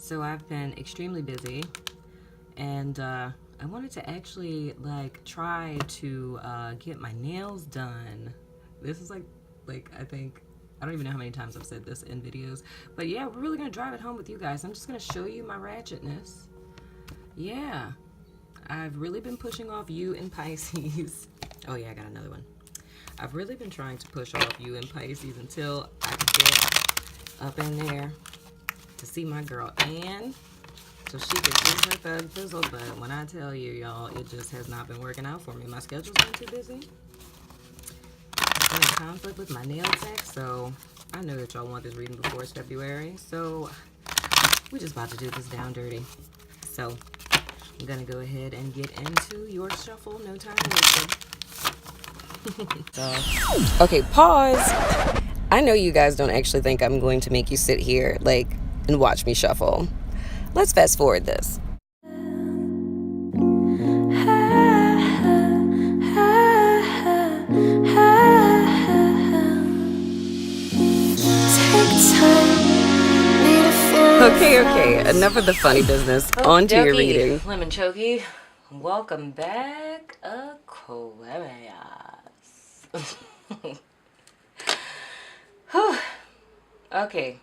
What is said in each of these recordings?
So I've been extremely busy, and I wanted to actually like try to get my nails done. This is like I think I don't even know how many times I've said this in videos, but yeah, we're really gonna drive it home with you guys. I'm just gonna show you my ratchetness. Yeah, I've really been pushing off you and Pisces. Oh yeah, I got another one. I've really been trying to push off you and Pisces until I could get up in there to see my girl Ann so she could do her thug fizzle. But when I tell you, y'all, it just has not been working out for me. My schedule's been too busy. I've been in conflict with my nail tech, so I know that y'all want this reading before it's February. So we're just about to do this down dirty. So I'm gonna go ahead and get into your shuffle. No time wasted. Okay, pause. I know you guys don't actually think I'm going to make you sit here and watch me shuffle. Let's fast forward this. Okay, enough of the funny business. On to your reading. Lemon Chokey, welcome back, Aquarius. Okay,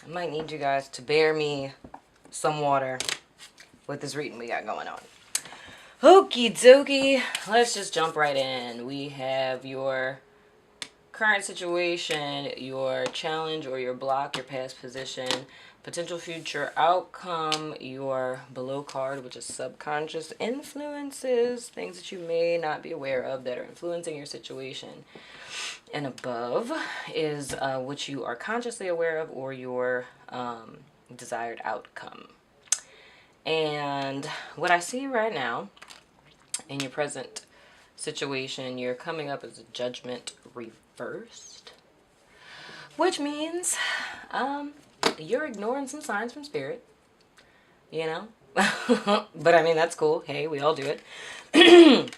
I might need you guys to bear me some water with this reading we got going on. Okie dokie, let's just jump right in. We have your current situation, your challenge or your block, your past position, potential future outcome, your below card, which is subconscious influences, things that you may not be aware of that are influencing your situation. And above is what you are consciously aware of or your desired outcome. And what I see right now in your present situation, you're coming up as a Judgment reversed, which means you're ignoring some signs from spirit, you know. But I mean, that's cool. Hey, we all do it.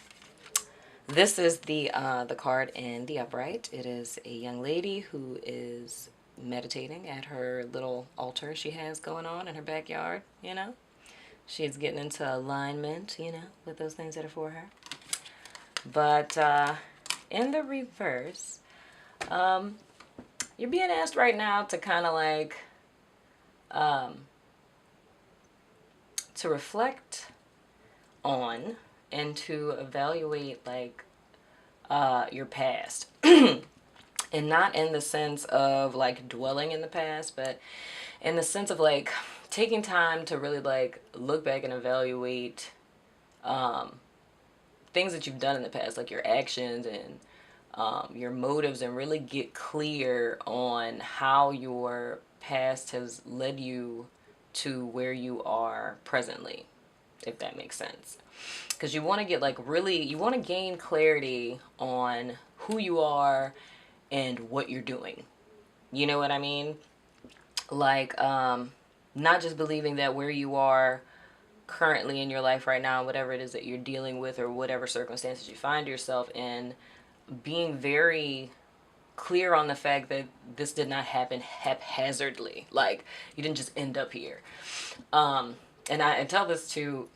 This is the card in the upright. It is a young lady who is meditating at her little altar she has going on in her backyard, you know. She's getting into alignment, you know, with those things that are for her. But in the reverse, you're being asked right now to kind of to reflect on and to evaluate your past. And not in the sense of dwelling in the past, but in the sense of taking time to really look back and evaluate things that you've done in the past, like your actions and your motives, and really get clear on how your past has led you to where you are presently, if that makes sense. Because you want to get you want to gain clarity on who you are and what you're doing. You know what I mean? Not just believing that where you are currently in your life right now, whatever it is that you're dealing with or whatever circumstances you find yourself in, being very clear on the fact that this did not happen haphazardly. You didn't just end up here. And I tell this to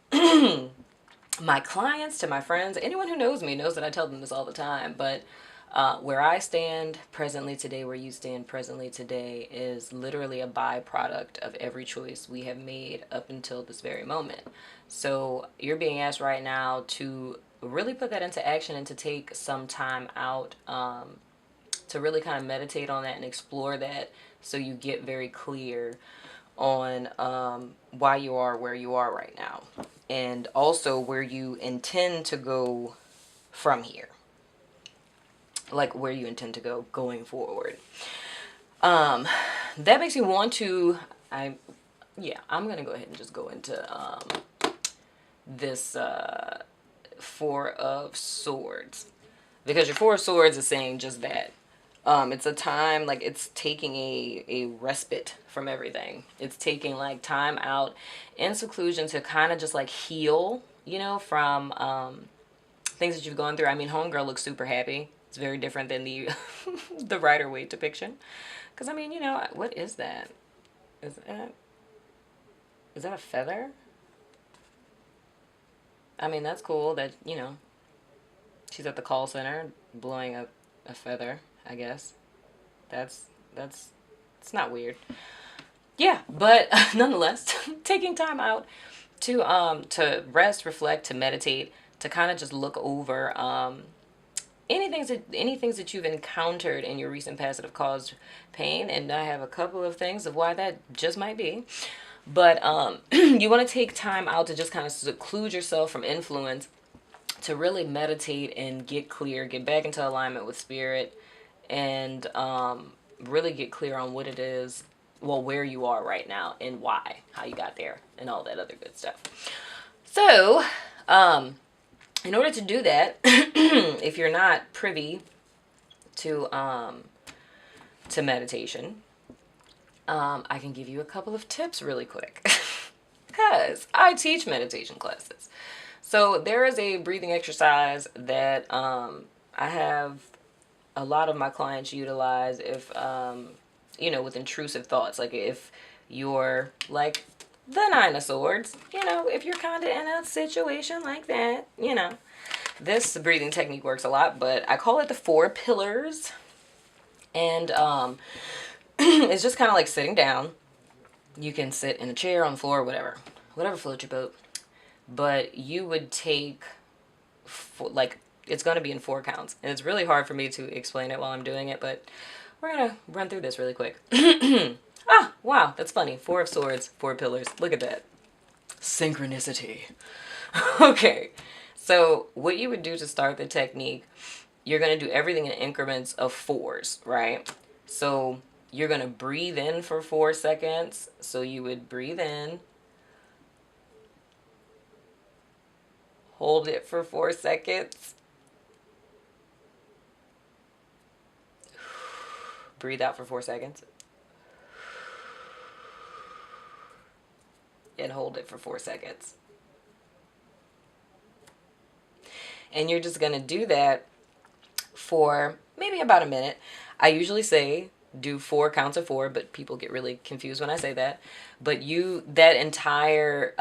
my clients, to my friends, anyone who knows me knows that I tell them this all the time. But where I stand presently today, where you stand presently today, is literally a byproduct of every choice we have made up until this very moment. So you're being asked right now to really put that into action and to take some time out to really kind of meditate on that and explore that, so you get very clear on why you are where you are right now, and also where you intend to go from here, where you intend to go going forward. That makes me want to, I'm gonna go ahead and just go into this Four of Swords, because your Four of Swords is saying just that. It's a time, it's taking a respite from everything. It's taking time out in seclusion to kind of just heal, you know, from things that you've gone through. I mean, homegirl looks super happy. It's very different than the the Rider-Waite depiction. Because I mean, you know, what is that? Is that Is that a feather? I mean, that's cool that, you know, she's at the call center blowing up a feather, I guess. That's, that's, it's not weird. Yeah, but nonetheless, taking time out to rest, reflect, to meditate, to kind of just look over any things that you've encountered in your recent past that have caused pain, and I have a couple of things of why that just might be. But you want to take time out to just kind of seclude yourself from influence, to really meditate and get clear, get back into alignment with spirit, and really get clear on what it is, well, where you are right now and why, how you got there, and all that other good stuff. So, in order to do that, if you're not privy to meditation, I can give you a couple of tips really quick, because I teach meditation classes. So there is a breathing exercise that I have a lot of my clients utilize if, you know, with intrusive thoughts. Like if you're like the Nine of Swords, you know, if you're kind of in a situation like that, you know, this breathing technique works a lot, but I call it the 4 pillars. And it's just kind of like sitting down. You can sit in a chair, on the floor, whatever floats your boat. But you would take, like, it's going to be in 4 counts. And it's really hard for me to explain it while I'm doing it, but we're going to run through this really quick. Ah, wow, that's funny. 4 of Swords, 4 pillars. Look at that. Synchronicity. Okay, so what you would do to start the technique, you're going to do everything in increments of 4s, right? So you're going to breathe in for 4 seconds. So you would breathe in. Hold it for 4 seconds. Breathe out for 4 seconds. And hold it for 4 seconds. And you're just going to do that for maybe about a minute. I usually say do 4 counts of 4, but people get really confused when I say that. But that entire,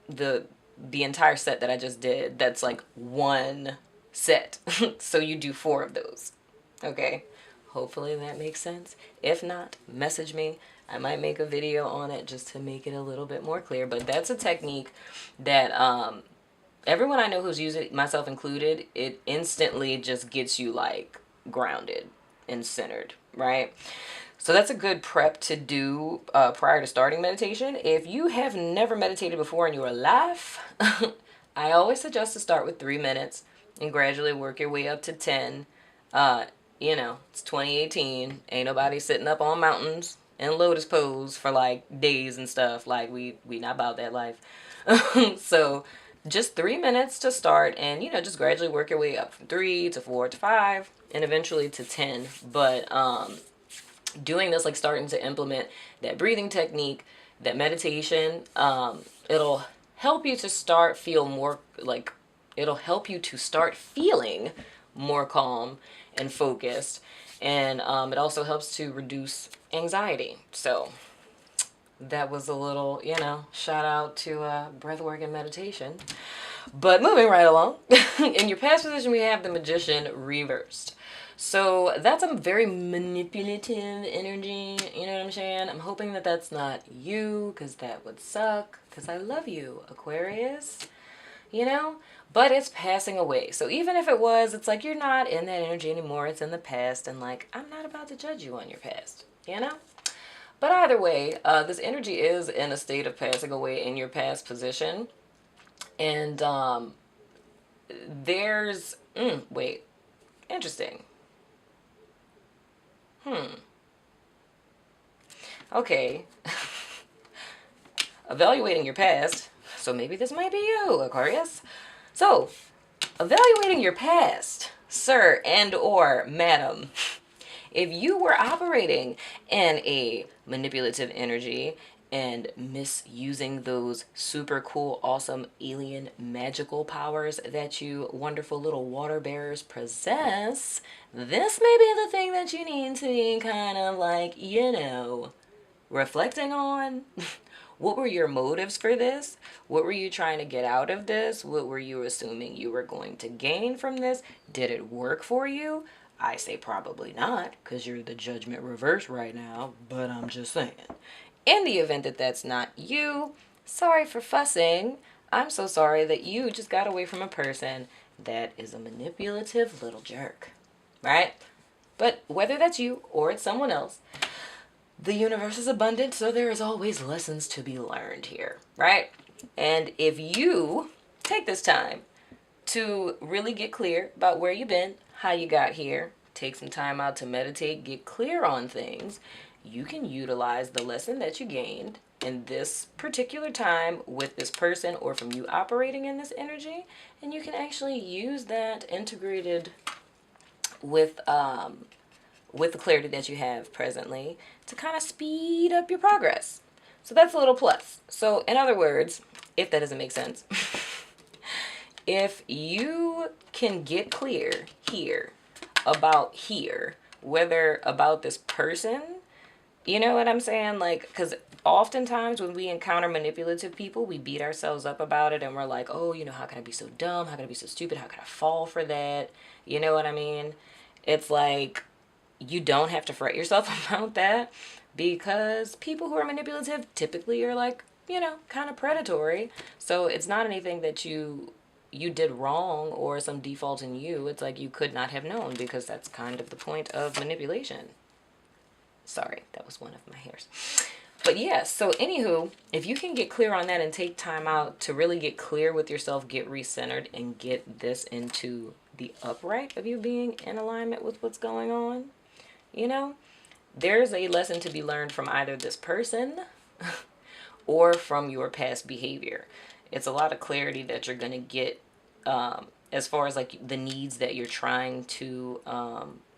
the entire set that I just did, that's like 1 set. So you do 4 of those. Okay? Hopefully that makes sense. If not, message me. I might make a video on it just to make it a little bit more clear. But that's a technique that everyone I know who's used it, myself included, it instantly just gets you like grounded and centered, right? So that's a good prep to do prior to starting meditation. If you have never meditated before in your life, I always suggest to start with 3 minutes and gradually work your way up to 10. You know, it's 2018. Ain't nobody sitting up on mountains in lotus pose for like days and stuff. Like we not about that life. So just 3 minutes to start, and, you know, just gradually work your way up from 3 to 4 to 5 and eventually to 10. But doing this, like starting to implement that breathing technique, that meditation, it'll help you to start it'll help you to start feeling more calm and focused. And it also helps to reduce anxiety. So that was a little, you know, shout out to breathwork and meditation. But moving right along, in your past position, we have the Magician reversed. So that's a very manipulative energy, you know what I'm saying? I'm hoping that that's not you, because that would suck, because I love you, Aquarius, you know? But it's passing away. So even if it was, it's like you're not in that energy anymore. It's in the past, and like, I'm not about to judge you on your past, you know? But either way, this energy is in a state of passing away in your past position. And there's, wait, interesting. Okay. Evaluating your past. So maybe this might be you, Aquarius. So, evaluating your past, sir and or madam. If you were operating in a manipulative energy and misusing those super cool, awesome, alien, magical powers that you wonderful little water bearers possess, this may be the thing that you need to be kind of like, you know, reflecting on what were your motives for this? What were you trying to get out of this? What were you assuming you were going to gain from this? Did it work for you? I say probably not, because you're the judgment reverse right now, but I'm just saying. In the event that that's not you, sorry for fussing. I'm so sorry that you just got away from a person that is a manipulative little jerk, right? But whether that's you or it's someone else, the universe is abundant, so there is always lessons to be learned here, right? And if you take this time to really get clear about where you've been, how you got here, take some time out to meditate, get clear on things, you can utilize the lesson that you gained in this particular time with this person or from you operating in this energy, and you can actually use that integrated with the clarity that you have presently to kind of speed up your progress. So that's a little plus. So in other words, if that doesn't make sense, if you can get clear here, whether about this person, you know what I'm saying? Like, because oftentimes when we encounter manipulative people, we beat ourselves up about it and we're like, oh, you know, how can I be so dumb? How can I be so stupid? How can I fall for that? You know what I mean? It's like, you don't have to fret yourself about that, because people who are manipulative typically are like, you know, kind of predatory. So it's not anything that you did wrong or some default in you. It's like you could not have known, because that's kind of the point of manipulation. Sorry, that was one of my hairs. But yeah, so anywho, if you can get clear on that and take time out to really get clear with yourself, get recentered, and get this into the upright of you being in alignment with what's going on, you know, there's a lesson to be learned from either this person or from your past behavior. It's a lot of clarity that you're going to get as far as like the needs that you're trying to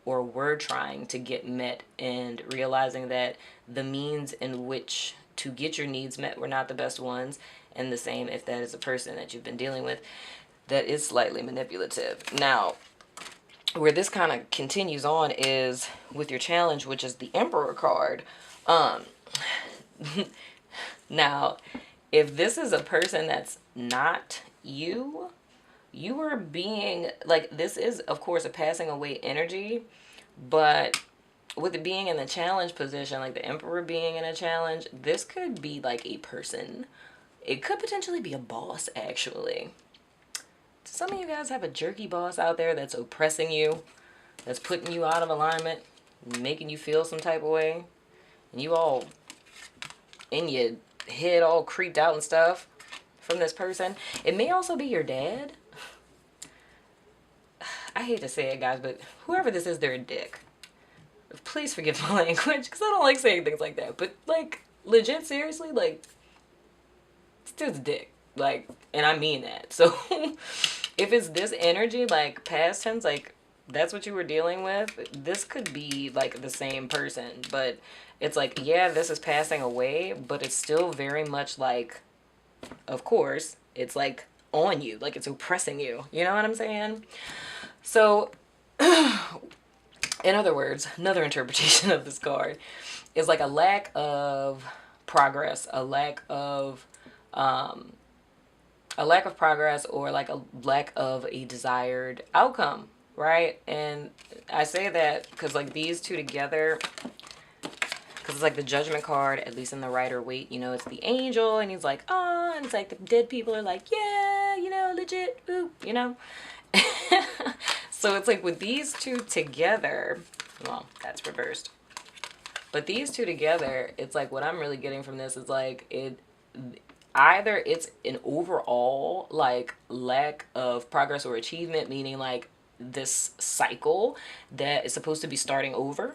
or were trying to get met, and realizing that the means in which to get your needs met were not the best ones. And the same if that is a person that you've been dealing with that is slightly manipulative. Now, where this kind of continues on is with your challenge, which is the Emperor card. Now, if this is a person that's not you, you are being, like, this is, of course, a passing away energy, but with it being in the challenge position, like the Emperor being in a challenge, this could be like a person. It could potentially be a boss, actually. Some of you guys have a jerky boss out there that's oppressing you, that's putting you out of alignment, making you feel some type of way, and you all in your head all creeped out and stuff from this person. It may also be your dad. I hate to say it, guys, but whoever this is, they're a dick. Please forgive my language, because I don't like saying things like that. But, like, legit, seriously, like, this dude's a dick. Like, and I mean that. So, if it's this energy, like, past tense, like, that's what you were dealing with, this could be, like, the same person. But it's like, yeah, this is passing away, but it's still very much like, of course, it's, like, on you. Like, it's oppressing you. You know what I'm saying? So, in other words, another interpretation of this card is like a lack of progress, a lack of progress, or like a lack of a desired outcome, right? And I say that because like these two together, because it's like the Judgment card, at least in the Rider Waite, you know, it's the angel, and he's like, oh, and it's like the dead people are like, yeah, you know, legit, ooh, you know. So it's like with these two together, well, that's reversed. But these two together, it's like what I'm really getting from this is like either it's an overall like lack of progress or achievement, meaning like this cycle that is supposed to be starting over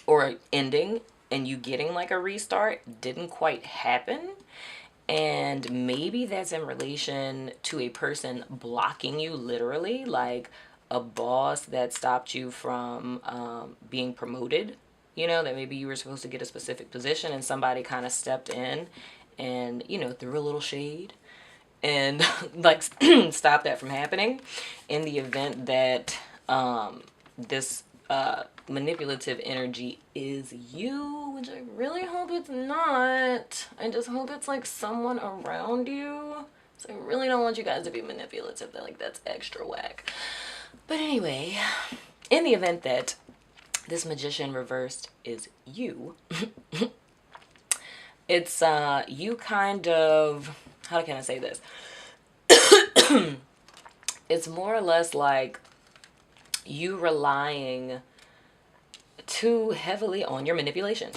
or ending, and you getting like a restart didn't quite happen. And maybe that's in relation to a person blocking you, literally, like a boss that stopped you from being promoted. You know, that maybe you were supposed to get a specific position and somebody kind of stepped in and, you know, threw a little shade and like stop that from happening. In the event that this manipulative energy is you, which I really hope it's not. I just hope it's like someone around you. So I really don't want you guys to be manipulative. Like, that's extra whack. But anyway, in the event that this magician reversed is you, it's you kind of, how can I say this? It's more or less like you relying too heavily on your manipulation.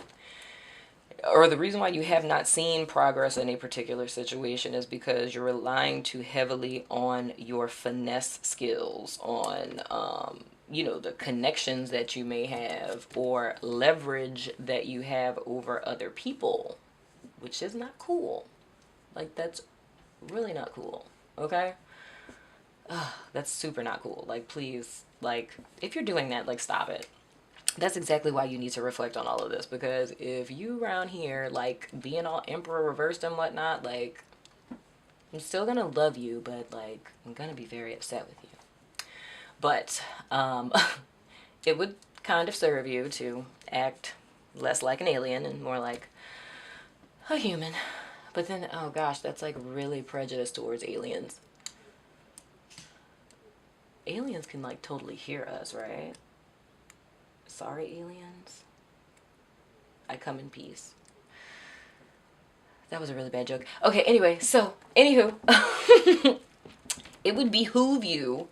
Or the reason why you have not seen progress in a particular situation is because you're relying too heavily on your finesse skills, on, you know, the connections that you may have or leverage that you have over other people, which is not cool. Like, that's really not cool, okay? That's super not cool. Like, please, like, if you're doing that, like, stop it. That's exactly why you need to reflect on all of this, because if you around here like being all emperor reversed and whatnot, like, I'm still gonna love you, but like I'm gonna be very upset with you. But it would kind of serve you to act less like an alien and more like a human. But then, oh gosh, that's like really prejudiced towards aliens. Aliens can like totally hear us, right? Sorry, aliens. I come in peace. That was a really bad joke. Okay, anyway, so, anywho, it would behoove you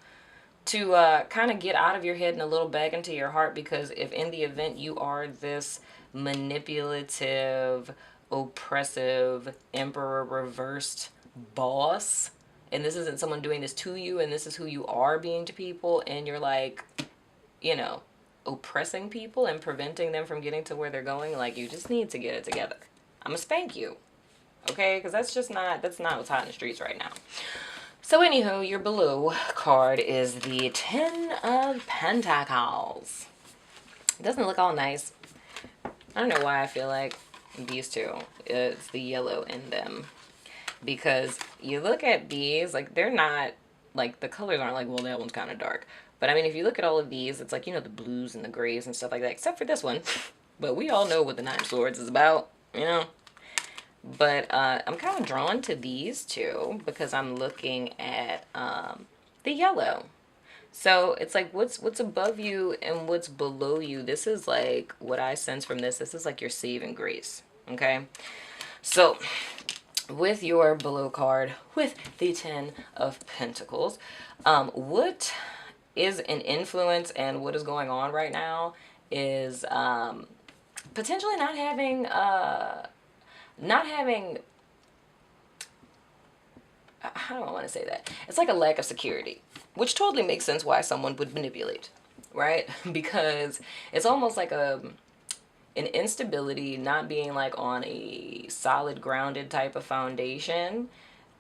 to kind of get out of your head and a little back into your heart, because if in the event you are this manipulative, oppressive, emperor reversed boss, and this isn't someone doing this to you, and this is who you are being to people, and you're like, you know, oppressing people and preventing them from getting to where they're going, like, you just need to get it together. I'm gonna spank you, okay? Because that's not what's hot in the streets right now. So anywho, your blue card is the 10 of Pentacles. It doesn't look all nice. I don't know why I feel like these two, it's the yellow in them, because you look at these, like, they're not, like, the colors aren't like, well, that one's kind of dark. But I mean, if you look at all of these, it's like, you know, the blues and the grays and stuff like that, except for this one. But we all know what the Nine of Swords is about, you know. But I'm kind of drawn to these two because I'm looking at the yellow. So it's like, what's above you and what's below you. This is like what I sense from this. This is like your saving grace, okay? So with your below card, with the 10 of Pentacles, what is an influence and what is going on right now is potentially not having how do I want to say that? It's like a lack of security, which totally makes sense why someone would manipulate, right? Because it's almost like an instability, not being like on a solid grounded type of foundation,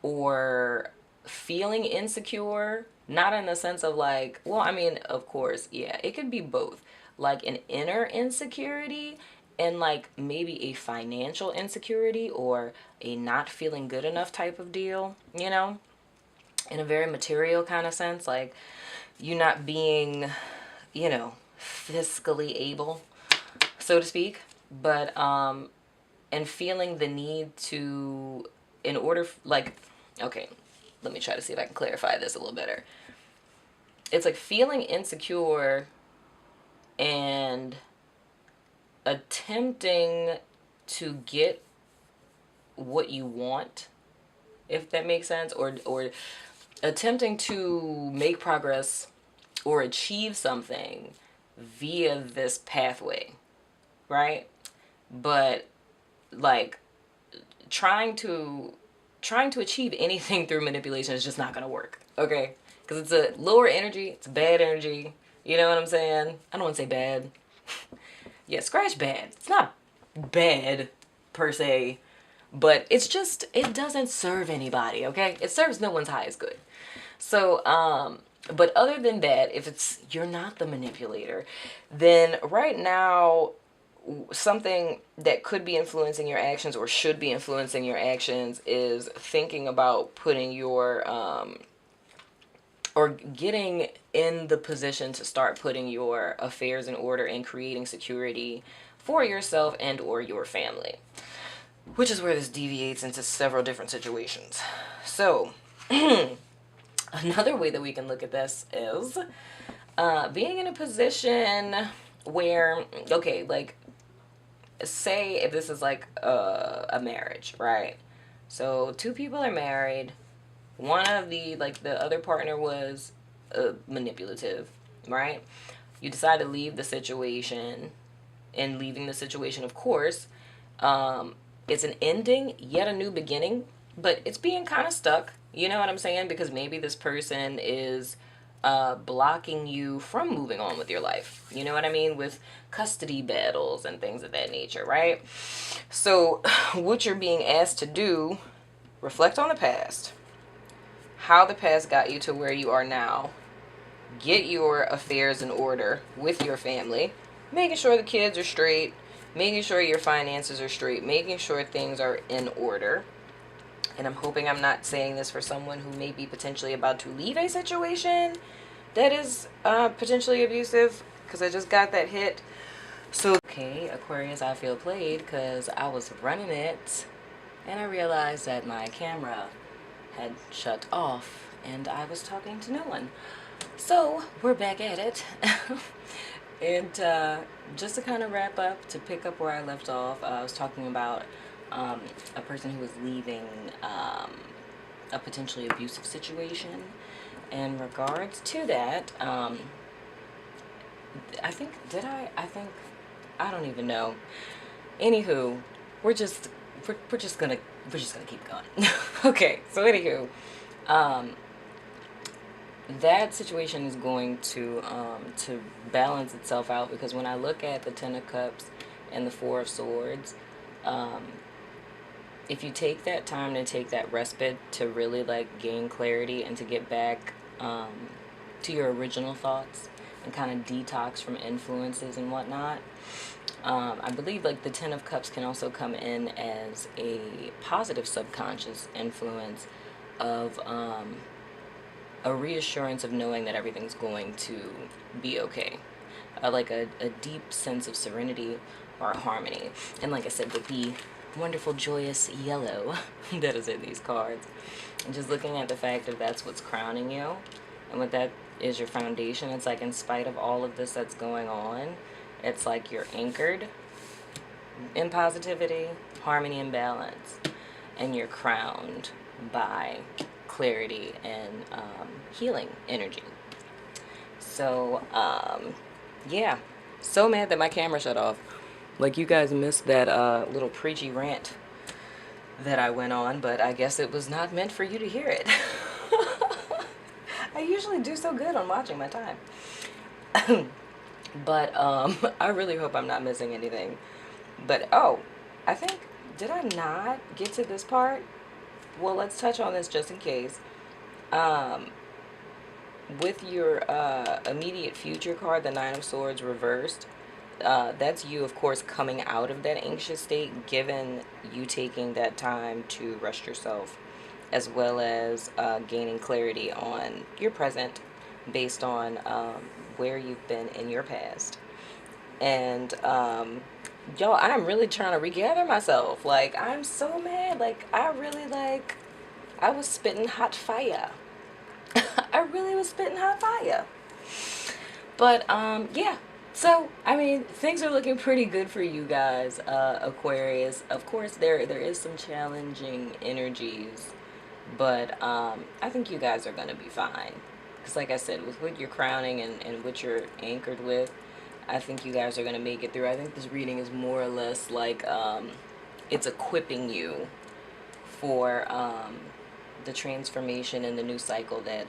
or feeling insecure, not in the sense of like, well, I mean, of course, yeah, it could be both, like an inner insecurity and like maybe a financial insecurity or a not feeling good enough type of deal, you know, in a very material kind of sense, like you not being, you know, fiscally able, so to speak, but and feeling the need to, in order, like, okay, let me try to see if I can clarify this a little better. It's like feeling insecure and attempting to get what you want, if that makes sense, or attempting to make progress or achieve something via this pathway, right? But like trying to achieve anything through manipulation is just not gonna work, okay? Because it's a lower energy, it's bad energy, you know what I'm saying? I don't want to say bad. Yeah, scratch bad. It's not bad per se, but it's just, it doesn't serve anybody, okay? It serves no one's highest good. So, but other than that, if it's, you're not the manipulator, then right now, something that could be influencing your actions or should be influencing your actions is thinking about putting your, or getting in the position to start putting your affairs in order and creating security for yourself and or your family, which is where this deviates into several different situations. So another way that we can look at this is being in a position where, okay, like, say if this is like a marriage, right? So two people are married. One of the, like, the other partner was manipulative, right? You decide to leave the situation, and leaving the situation, of course, it's an ending, yet a new beginning, but it's being kind of stuck. You know what I'm saying? Because maybe this person is blocking you from moving on with your life. You know what I mean? With custody battles and things of that nature, right? So what you're being asked to do, reflect on the past, how the past got you to where you are now, get your affairs in order with your family, making sure the kids are straight, making sure your finances are straight, making sure things are in order. And I'm hoping I'm not saying this for someone who may be potentially about to leave a situation that is potentially abusive, because I just got that hit. So, okay, Aquarius, I feel played because I was running it and I realized that my camera had shut off and I was talking to no one. So we're back at it. And just to kind of wrap up, to pick up where I left off, I was talking about a person who was leaving a potentially abusive situation. In regards to that, I don't even know. Anywho, we're just gonna keep going. Okay, so anywho, that situation is going to balance itself out, because when I look at the Ten of Cups and the Four of Swords, if you take that time to take that respite to really, like, gain clarity and to get back to your original thoughts and kind of detox from influences and whatnot, I believe, like, the Ten of Cups can also come in as a positive subconscious influence of a reassurance of knowing that everything's going to be okay. Like a deep sense of serenity or harmony. And like I said, with the wonderful, joyous yellow that is in these cards, and just looking at the fact that that's what's crowning you, and what that is your foundation, it's like, in spite of all of this that's going on, it's like you're anchored in positivity, harmony, and balance, and you're crowned by clarity and healing energy. So yeah, so mad that my camera shut off. Like, you guys missed that little preachy rant that I went on, but I guess it was not meant for you to hear it. I usually do so good on watching my time. But I really hope I'm not missing anything. But oh, I think, did I not get to this part? Well, let's touch on this just in case. With your immediate future card, the Nine of Swords reversed, that's you, of course, coming out of that anxious state, given you taking that time to rest yourself, as well as gaining clarity on your present based on where you've been in your past. And y'all, I'm really trying to regather myself. Like, I'm so mad. Like, I was spitting hot fire. I really was spitting hot fire. But yeah, so I mean, things are looking pretty good for you guys, Aquarius. Of course, there is some challenging energies, but I think you guys are gonna be fine, because like I said, with what you're crowning and what you're anchored with, I think you guys are gonna make it through. I think this reading is more or less like it's equipping you for the transformation and the new cycle that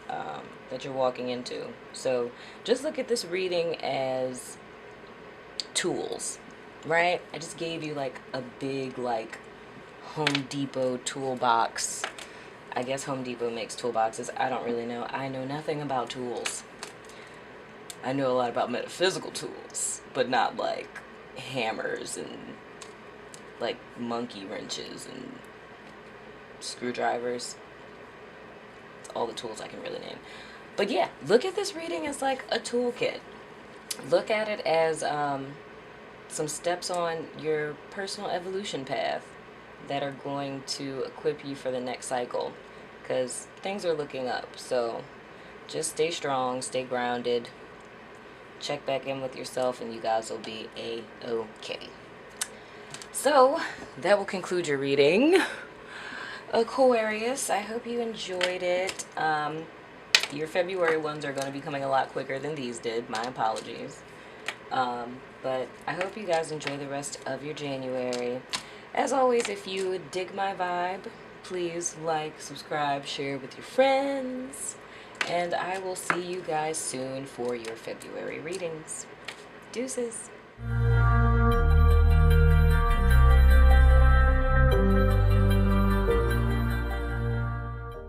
that you're walking into. So just look at this reading as tools, right? I just gave you like a big, like, Home Depot toolbox. I guess Home Depot makes toolboxes. I don't really know. I know nothing about tools. I know a lot about metaphysical tools, but not like hammers and like monkey wrenches and screwdrivers. It's all the tools I can really name. But yeah, look at this reading as like a toolkit. Look at it as some steps on your personal evolution path that are going to equip you for the next cycle, because things are looking up. So just stay strong, stay grounded, check back in with yourself, and you guys will be a-okay. So that will conclude your reading, Aquarius. I hope you enjoyed it. Your February ones are going to be coming a lot quicker than these did. My apologies. But I hope you guys enjoy the rest of your January. As always, if you dig my vibe, please like, subscribe, share with your friends. And I will see you guys soon for your February readings. Deuces.